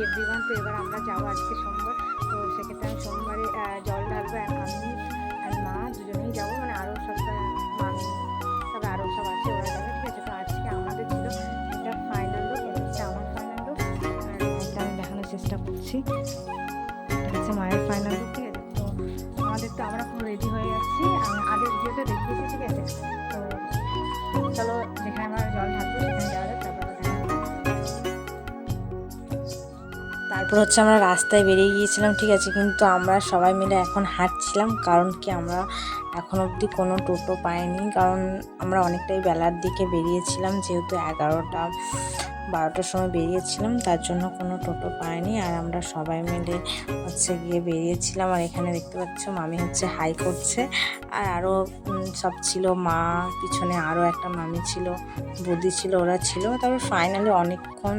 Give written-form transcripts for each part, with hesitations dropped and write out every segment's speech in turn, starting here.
Everyone. তো এবার আমরা যাবো আজকে সোমবার, তো সেক্ষেত্রে আমি সোমবারে জল ঢালবো। আমি আর মা দুজনেই যাবো, মানে আরও সব মামি তবে আরও সব আছে, ওরা যাবে, ঠিক আছে। তো আজকে আমাদের ছিল এটা ফাইনাল লুক, এটা হচ্ছে আমার ফাইনাল লুক, আর এটা আমি দেখানোর চেষ্টা করছি। এটা হচ্ছে মায়ের ফাইনাল লুক, ঠিক আছে। তো আমাদের তো আমরা পুরো রেডি হয়ে যাচ্ছি, আমি আগের ভিডিওতে দেখিয়েছি, ঠিক আছে। তো চলো যেখানে আমরা জল ঢালবো সেখানে যাওয়া যাক, তারপর হচ্ছে আমরা রাস্তায় বেরিয়ে গিয়েছিলাম, ঠিক আছে। কিন্তু আমরা সবাই মিলে এখন হাঁটছিলাম, কারণ কি আমরা এখন অবধি কোনো টোটো পাইনি, কারণ আমরা অনেকটাই বেলার দিকে বেরিয়েছিলাম, যেহেতু 11টা-12টার সময় বেরিয়েছিলাম, তার জন্য কোনো টোটো পাইনি। আর আমরা সবাই মিলে হচ্ছে গিয়ে বেরিয়েছিলাম। আর এখানে দেখতে পাচ্ছ মামি হচ্ছে হাই করছে, আর আরও সব ছিল, মা পিছনে আরও একটা মামি ছিল, বৌদি ছিল, ওরা ছিল। তারপর ফাইনালি অনেকক্ষণ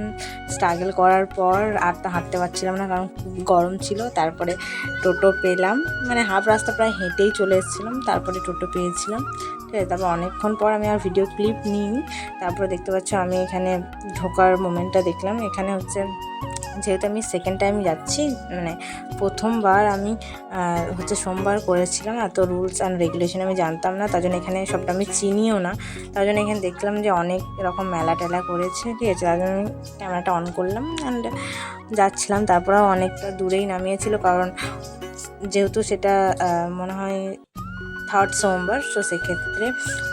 স্ট্রাগল করার পর আর তা হাঁটতে পারছিলাম না, কারণ খুব গরম ছিল। তারপরে টোটো পেলাম, মানে হাফ রাস্তা প্রায় হেঁটেই চলে এসেছিলাম, তারপরে টোটো পেয়েছিলাম, ঠিক আছে। তারপর অনেকক্ষণ পর আমি আর ভিডিও ক্লিপ নিইনি। তারপরে দেখতে পাচ্ছ আমি এখানে ঢোকার মোমেন্টটা দেখলাম। এখানে হচ্ছে যেহেতু আমি সেকেন্ড টাইম যাচ্ছি, মানে প্রথমবার আমি হচ্ছে সোমবার করেছিলাম, এত রুলস অ্যান্ড রেগুলেশন আমি জানতাম না, তার জন্য এখানে সবটা আমি চিনিও না। তার জন্য এখানে দেখলাম যে অনেক এরকম মেলা টেলা করেছে, ঠিক আছে। তার জন্য আমি ক্যামেরাটা অন করলাম অ্যান্ড যাচ্ছিলাম। তারপরেও অনেকটা দূরেই নামিয়েছিল, কারণ যেহেতু সেটা মনে হয় থার্ড সোমবার, তো সেক্ষেত্রে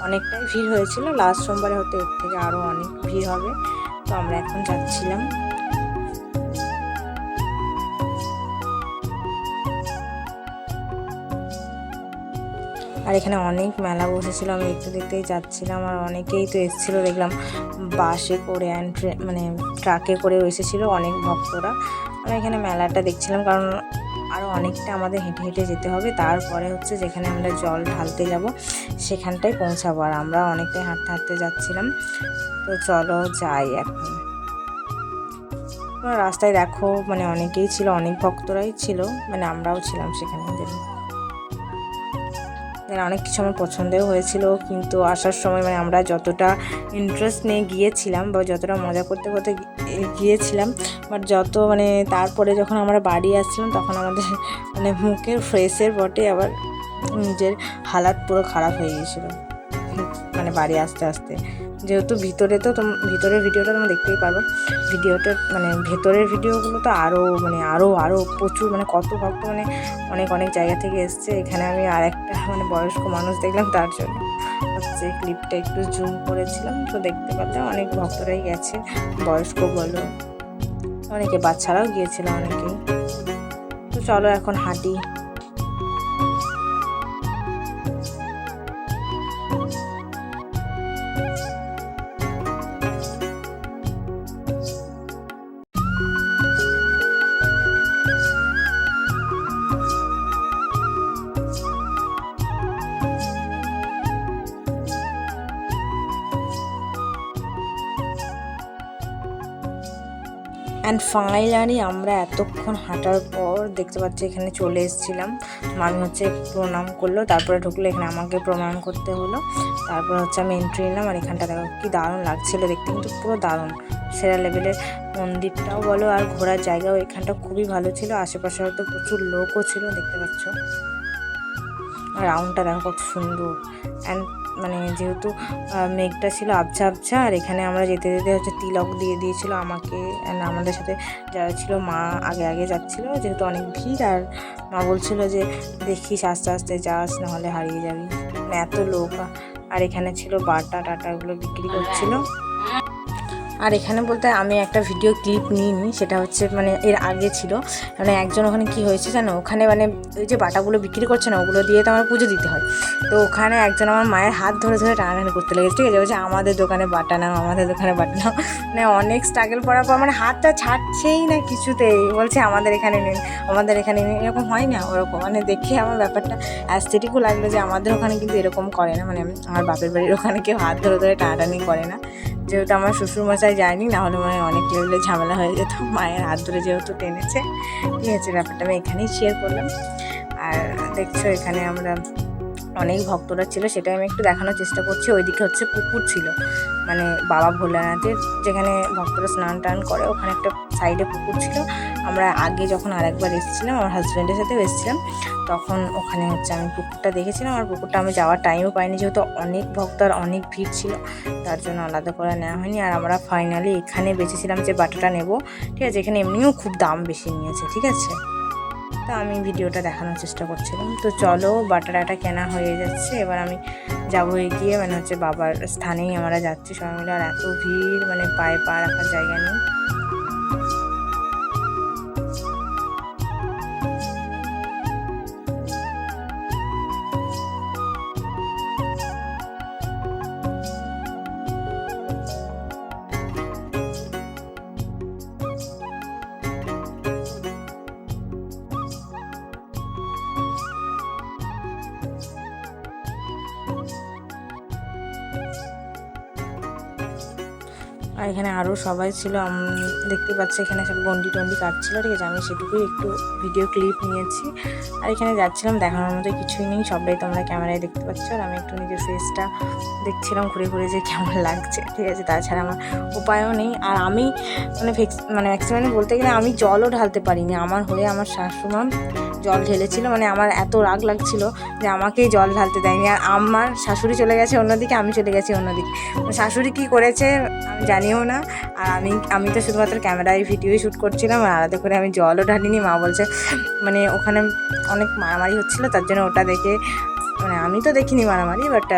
অনেকটাই ভিড় হয়েছিল। লাস্ট সোমবারে হতে এর থেকে আরও অনেক ভিড় হবে। তো আমরা এখন যাচ্ছিলাম। আর এখানে অনেক মেলা বসেছিল, আমি দেখতে দেখতেই যাচ্ছিলাম। আর অনেকেই তো এসেছিলো, দেখলাম বাসে করে অ্যান্ড মানে ট্রাকে করেও এসেছিলো অনেক ভক্তরা। আমি এখানে মেলাটা দেখছিলাম, কারণ আরও অনেকটা আমাদের হেঁটে হেঁটে যেতে হবে। তারপরে হচ্ছে যেখানে আমরা জল ঢালতে যাব সেখানটায় পৌঁছাবো, আর আমরা অনেকটাই হাঁটতে হাঁটতে যাচ্ছিলাম। তো চলো যাই এখন। রাস্তায় দেখো মানে অনেকেই ছিল, অনেক ভক্তরাই ছিল, মানে আমরাও ছিলাম সেখানে। অনেক কিছু আমার পছন্দও হয়েছিল, কিন্তু আসার সময় মানে আমরা যতটা ইন্টারেস্ট নিয়ে গিয়েছিলাম বা যতটা মজা করতে করতে গিয়েছিলাম, বাট মানে তারপরে যখন আমরা বাড়ি আসছিলাম তখন আমাদের মানে মুখের ফ্রেশের বটে আবার নিজের হালাত পুরো খারাপ হয়ে গিয়েছিলো, মানে বাড়ি আসতে আসতে। যেহেতু ভিতরের ভিডিওটা তোমরা দেখতেই পারবো, মানে ভেতরের ভিডিওগুলো তো আরও প্রচুর, মানে কত ভক্ত, মানে অনেক জায়গা থেকে এসছে। এখানে আমি আর একটা মানে বয়স্ক মানুষ দেখলাম, তার জন্য হচ্ছে ক্লিপটা একটু জুম করেছিলাম। তো দেখতে পারলে অনেক ভক্তরাই গেছে, বয়স্ক বলো, অনেকে বাচ্চারাও গিয়েছিল অনেকেই। তো চলো এখন হাঁটি। অ্যান্ড ফাইনালি আমরা এতক্ষণ হাঁটার পর দেখতে পাচ্ছি এখানে চলে এসেছিলাম। মামি হচ্ছে প্রণাম করলো, তারপরে ঢুকলো। এখানে আমাকে প্রণাম করতে হলো। তারপর হচ্ছে আমি এন্ট্রি নিলাম। আর এখানটা দেখো কি দারুণ লাগছিল দেখতে, কিন্তু পুরো দারুণ সেরা লেভেলের। মন্দিরটাও বলো আর ঘোরার জায়গাও এখানটা খুবই ভালো ছিল। আশেপাশে হয়তো প্রচুর লোকও ছিল, দেখতে পাচ্ছ। আর রাউন্ডটা দেখো কত সুন্দর। অ্যান্ড মানে যেহেতু মেঘটা ছিল আবছা আবছা, আর এখানে আমরা যেতে যেতে হচ্ছে তিলক দিয়ে দিয়েছিল আমাকে, অ্যান্ড আমাদের সাথে যারা ছিল মা আগে আগে যাচ্ছিলো, যেহেতু অনেক ভিড়। আর মা বলছিল যে দেখিস আস্তে আস্তে যাস, নাহলে হারিয়ে যাবি, মানে এত লোক। আর এখানে ছিল বাটা টাটাগুলো বিক্রি করছিল। আর এখানে বলতে আমি একটা ভিডিও ক্লিপ নিইনি, সেটা হচ্ছে মানে এর আগে ছিল, মানে একজন ওখানে কি হয়েছে জানো, ওখানে মানে ওই যে বাটাগুলো বিক্রি করছে না, ওগুলো দিয়ে তো আমার পুজো দিতে হয়। তো ওখানে একজন আমার মায়ের হাত ধরে ধরে টানাটানি করতে লেগেছে, ঠিক আছে। বলছে আমাদের দোকানে বাটা নাও, আমাদের দোকানে বাটা নাও, মানে অনেক স্ট্রাগল করার পর মানে হাতটা ছাড়ছেই না কিছুতেই, বলছে আমাদের এখানে নিন, আমাদের এখানে নিন। এরকম হয় না ওরকম, মানে দেখে আমার ব্যাপারটা অ্যাস্থেটিকও লাগলো যে আমাদের ওখানে কিন্তু এরকম করে না, মানে আমার বাপের বাড়ির ওখানে কেউ হাত ধরে ধরে টানাটানি করে না। যেহেতু আমার শ্বশুরমশাই যায়নি, নাহলে মানে অনেক লেভেলে ঝামেলা হয়ে যেত। মায়ের হাত ধরে যেহেতু টেনেছে, ঠিক আছে, ব্যাপারটা আমি এখানেই শেয়ার করলাম। আর দেখছো এখানে আমরা অনেক ভক্তরা ছিল, সেটাই আমি একটু দেখানোর চেষ্টা করছি। ওইদিকে হচ্ছে পুকুর ছিল, মানে বাবা ভোলানাথের যেখানে ভক্তরা স্নান টান করে ওখানে একটা সাইডে পুকুর ছিল। আমরা আগে যখন আরেকবার এসেছিলাম আমার হাজব্যান্ডের সাথেও এসেছিলাম, তখন ওখানে হচ্ছে আমি পুকুরটা দেখেছিলাম। আর পুকুরটা আমি যাওয়ার টাইমও পাইনি, যেহেতু অনেক ভক্ত আর অনেক ভিড় ছিল, তার জন্য আলাদা করে নেওয়া হয়নি। আর আমরা ফাইনালি এখানে বেঁচেছিলাম যে বাটাটা নেব, ঠিক আছে। এখানে এমনিও খুব দাম বেশি নিয়েছে, ঠিক আছে। তো আমি ভিডিওটা দেখানোর চেষ্টা করছিলাম। তো চলো বাটাটা কেনা হয়ে যাচ্ছে, এবার আমি যাবো এগিয়ে, মানে হচ্ছে বাবার স্থানেই আমরা যাচ্ছি সবাই মিলে। আর এত ভিড়, মানে পায়ে পা রাখার জায়গা নেই। আর এখানে আরও সবাই ছিল, আমি দেখতে পাচ্ছি এখানে সব গন্ডি টন্ডি কাটছিল, ঠিক আছে। আমি সেটুকুই একটু ভিডিও ক্লিপ নিয়েছি। আর এখানে যাচ্ছিলাম, দেখানোর মতো কিছুই নেই, সবটাই তোমরা ক্যামেরায় দেখতে পাচ্ছ। আর আমি একটু নিজের ফেসটা দেখছিলাম ঘুরে ঘুরে যে কেমন লাগছে, ঠিক আছে। তাছাড়া আমার উপায়ও নেই। আর আমি মানে ম্যাক্সিমাম বলতে গেলে আমি জলও ঢালতে পারিনি, আমার হয়ে আমার শাশুড়ি জল ঢেলেছিল। মানে আমার এত রাগ লাগছিল যে আমাকেই জল ঢালতে দেয়নি। আর আমার শাশুড়ি চলে গেছে অন্যদিকে, আমি চলে গেছি অন্যদিকে। শাশুড়ি কী করেছে আমি জানিও না। আর আমি তো শুধুমাত্র ক্যামেরায় ভিডিওই শ্যুট করছিলাম, আর আলাদা করে আমি জলও ঢালিনি। মা বলছে মানে ওখানে অনেক মারামারি হচ্ছিলো, তার জন্য ওটা দেখে, মানে আমি তো দেখিনি মারামারি, বাট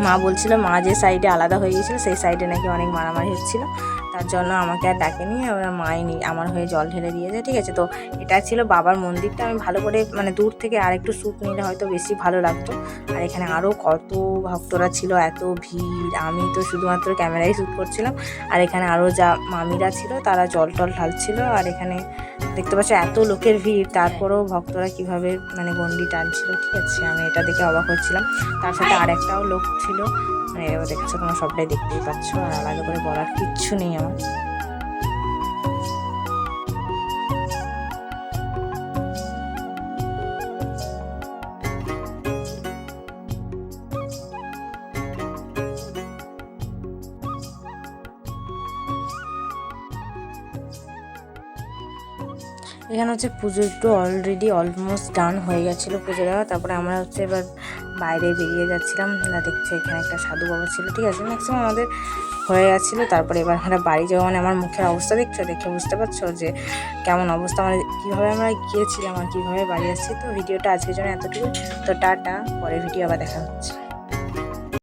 মা বলছিল মা যে সাইডে আলাদা হয়ে গিয়েছিলো সেই সাইডে নাকি অনেক মারামারি হচ্ছিলো, তার জন্য আমাকে আর ডাকেনি। মাই আমার হয়ে জল ঢেলে দিয়েছে, ঠিক আছে। তো এটা ছিল বাবার মন্দিরটা। আমি ভালো করে মানে দূর থেকে আর একটু শ্যুট নিলে হয়তো বেশি ভালো লাগতো। আর এখানে আরও কত ভক্তরা ছিল, এত ভিড়, আমি তো শুধুমাত্র ক্যামেরায় শ্যুট করছিলাম। আর এখানে আরও যা মামিরা ছিল তারা জল টল ঢালছিল। আর এখানে দেখতে পাচ্ছ এত লোকের ভিড়, তারপরেও ভক্তরা কিভাবে মানে গন্ডি টানছিল, ঠিক আছে। আমি এটা দেখে অবাক হচ্ছিলাম। তার সাথে আর একটাও লোক ছিল, মানে এটাও দেখছো তোমরা, সবটাই দেখতেই পাচ্ছ। আর আলাদা করে বলার কিচ্ছু নেই আমার। এখানে হচ্ছে পুজো একটু অলরেডি অলমোস্ট ডান হয়ে গেছিলো পুজো দেওয়া। তারপরে আমরা হচ্ছে এবার বাইরে বেরিয়ে যাচ্ছিলাম। না দেখছি এখানে একটা সাধু বাবা ছিল, ঠিক আছে। ম্যাক্সিমাম আমাদের হয়ে গেছিলো। তারপরে এবার আমরা বাড়ি যাবো, মানে আমার মুখের অবস্থা দেখছো, দেখে বুঝতে পারছো যে কেমন অবস্থা, মানে কীভাবে আমরা গিয়েছিলাম আর কীভাবে বাড়ি আসছি। তো ভিডিওটা আজকের জন্য এতটুকু। তো টাটা, পরে ভিডিও আবার দেখা হচ্ছে।